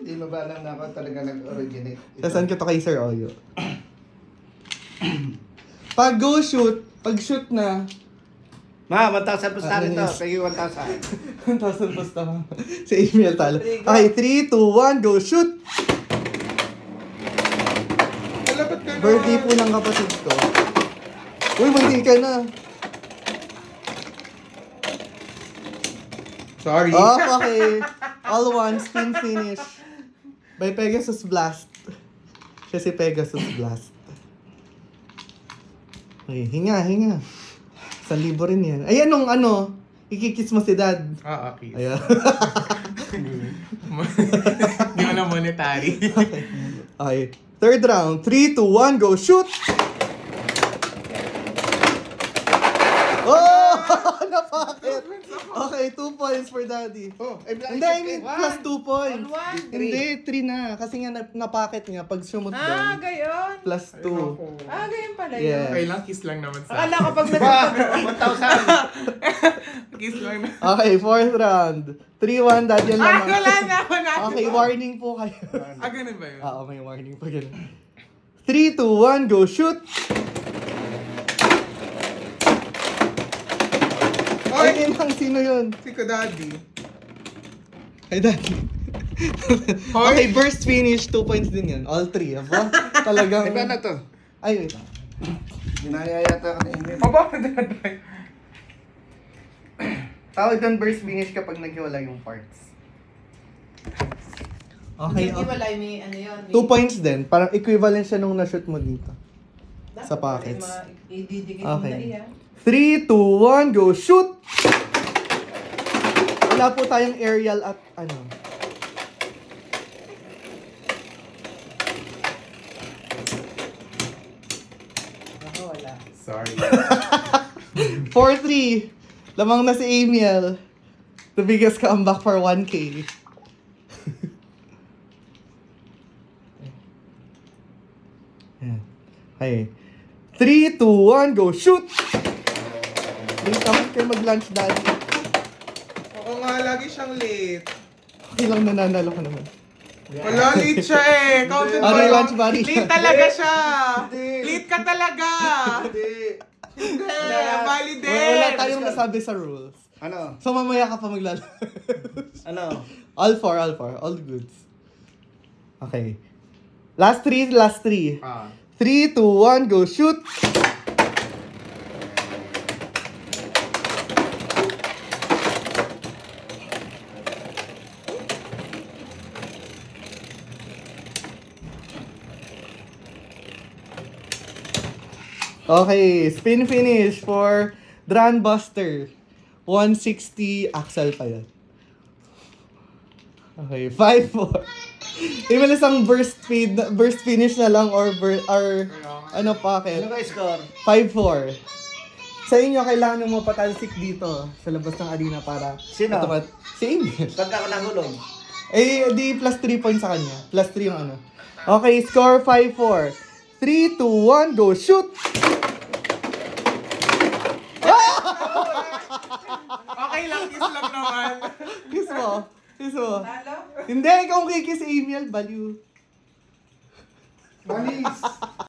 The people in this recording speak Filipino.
Hindi mo ba alam na ako talaga nag-originate? Saan ko to kay Sir Oyo? Pag go shoot, pag shoot na, Ma, 1,000 pusta Ano nito. yun? Sige, 1,000. 1,000 basta ka. Si Emil talo. Okay, 3, 2, 1, go shoot! Alabat ka na. Birthday po ng kapatid ko. Uy, mandi ka na. Sorry. Oh, okay. All one, spin finish. By Pegasus Blast. Siya si Pegasus Blast. Okay, hinga. 1,000 rin yan. Ay, anong ano? Ikikiss mo si dad. Okay. Ayan. Hindi mo na monetary. Okay. Third round. 3, 2, 1, go shoot! Oh! Napakit! Okay, 2 points for daddy. Oh, ay, blind Hindi, I shot mean, eh. plus 2 points. One. Hindi, 3 na. Kasi nga napakit nga. Pag sumot doon, Gayon. plus 2. Gayon pala yun. Yeah. Okay lang, kiss lang naman sa Akala ko pag Pa, 1,000. Kiss lang na. Okay, fourth round. 3-1, dad yan lang. Wala na, wala na. Okay, warning po kayo. Ganun ba yun? Oo, may warning pa ganun. 3, 2, 1, go shoot! Ay, lang, sino yun? Si ko daddy. Ay, daddy. Okay, burst finish, 2 points din yun. All 3, aba? Talagang... Ay, paano to? Ay, wait. Dinayayata ka na Emil. Aba, daddy. Tawag doon burst finish kapag naghiwala yung parts. Okay, Hindi okay. wala may ano yun. 2 points din. Parang equivalent siya nung na-shoot mo dito. sa pockets. Ididikit Okay. na iya. 3, 2, 1, go shoot! Wala po tayong aerial at ano. Ako wala. Sorry. 4-3. Lamang na si Amiel. The biggest comeback for 1K. Yan. Okay. 3, 2, 1, go shoot! Wait, tapos kayo mag-lunch daddy. Oo nga, lagi siyang late. Okay lang, nananalo ka naman. Wala, late siya eh. Counted Ano ba yung yun? lunch buddy? Late talaga siya. Hindi. Late ka talaga. Hindi. Hindi, valid Wala din. tayong nasabi sa rules. Ano? So mamaya ka pa maglalaro. Ano? all four, all goods. Okay. Last three. Ah. 3, 2, 1, go shoot! Okay, spin finish for Dran Buster. 160 axle pa yan. Okay, 5-4. Even isang burst finish na lang or ano pocket. Ano ka score? 5-4. Sa inyo, kailangan nyo mapatalsik dito sa labas ng arena para... Sino? Si Amy. Pagka ako nahulog. Eh, di plus 3 points sa kanya. Plus 3 yung ano. Okay, score 5-4. 3, 2, 1, go shoot! Okay lang, kiss lang naman. Kiss mo. Talo? Hindi, ikaw ang kikis, Amiel. Baliw. Manis.